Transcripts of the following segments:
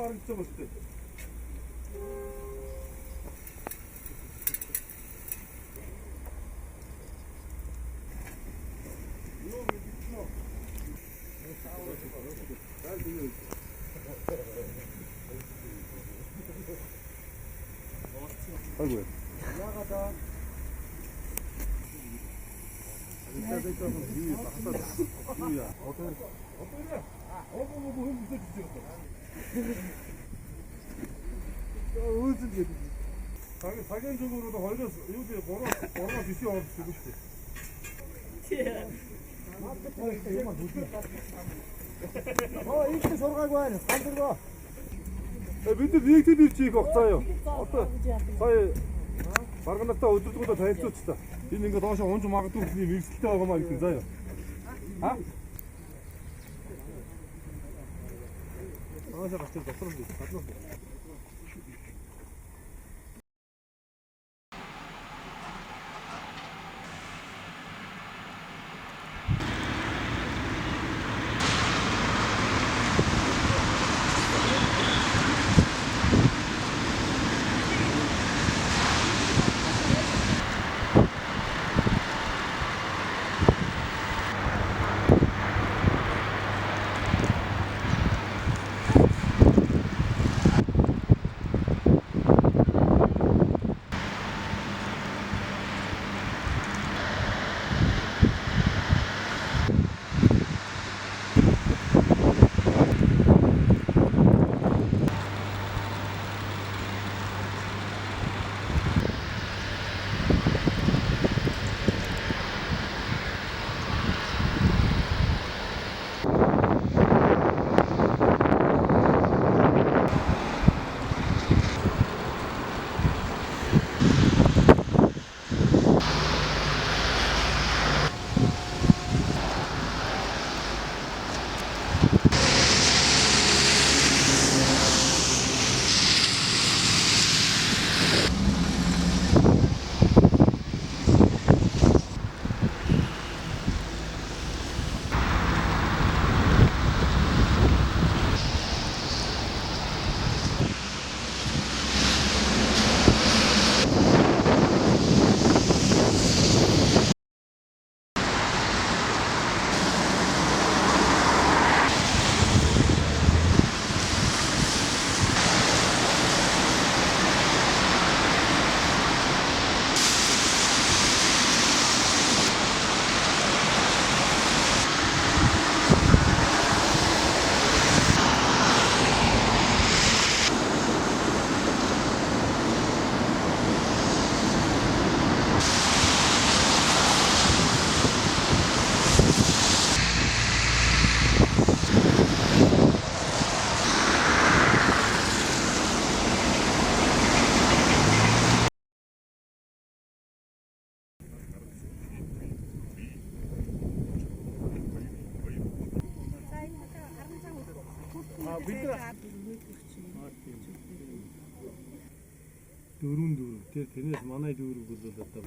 빠르게 먹을 때. 아이고야. 나가자. 이따 위에 딱 위야. 어떠냐? 어머 무슨 짓이었어? 어디서 이게 자연적으로도 걸렸어. 여기 걸어가 비시 없어 그때. 이렇게 서로 가고 와야 돼. 안 들고. 밑에 리액트 있지 걱자요. 어때? 사이 말간다 어쩌고도 다 했어 진짜. 있는 거 다시 언제 막 또 믹스키트 하고 막 있어요. 아? 아, 제가 진짜 그런 게 있어. Дөрөв тэр тэрнээс манай дөрөв болоод одоо.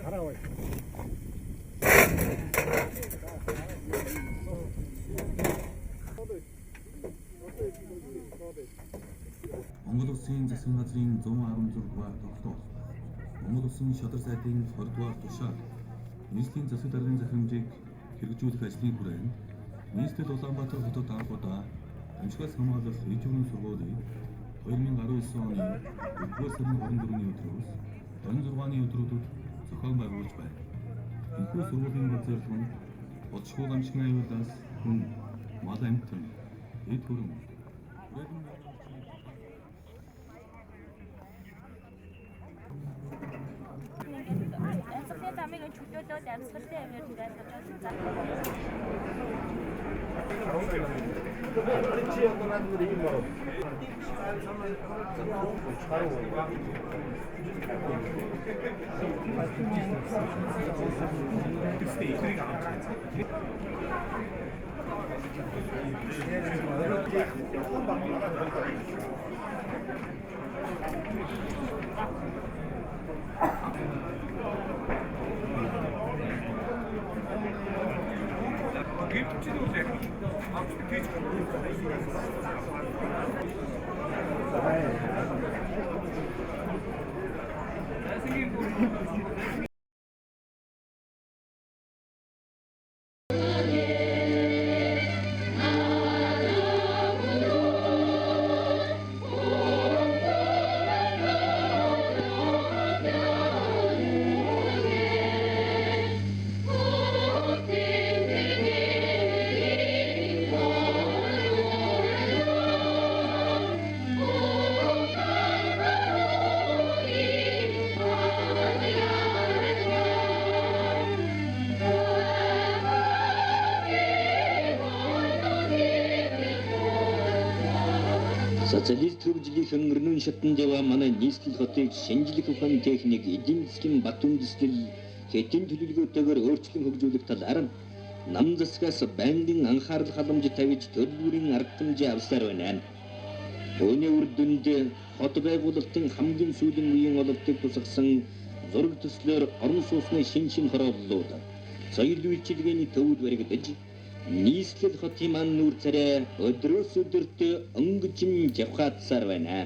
알아와. засгийн газрын 116 дугаар тогтоох Монгол Улсын шадар сайтын 20 дугаар тушаал нийслэлийн засаг даргын захирамжийг хэрэгжүүлэх ажлын хүрээнд нийслэл Улаанбаатар хотод анхудаа амжигаас хамгаалах иж бүрийн сургуулийг 2019 оны 4-р сарын 24-ний өдрөөс 26-ны өдрүүдэд зохион байгуулж байна. Энэхүү сургуулийн зорилго нь бодшгүй гамшигын аюулаас хүн мал амьтан эд хөрөн Амьсгалын замыг чөлөөлөөд амьсгалтай аваад байлгаж байна. Социалист хөгжлийн өрнөн шатанд яваа манай нийслэл хотыг шинжлэх ухааны техник, эдийн засгийн бат үндэслэл, хэдийн төлөвлөгөөтэйгээр өөрчлөн хөгжүүлэх талаар нам засгаас байнгын анхаарал халамж тавьж төлөвлөрийн арга хэмжээ авсаар байна. Үүний үр дүнд хот байгуулалтын хамгийн сүүлийн үеийн ололтыг тусгасан зураг төслөөр орон сууцны шин хорооллууд соёл үйлчилгээний төвд баригдаж нийслэл хотын маань нүүр царай өдрөөс өдөрт өнгөж явхаадсаар байна.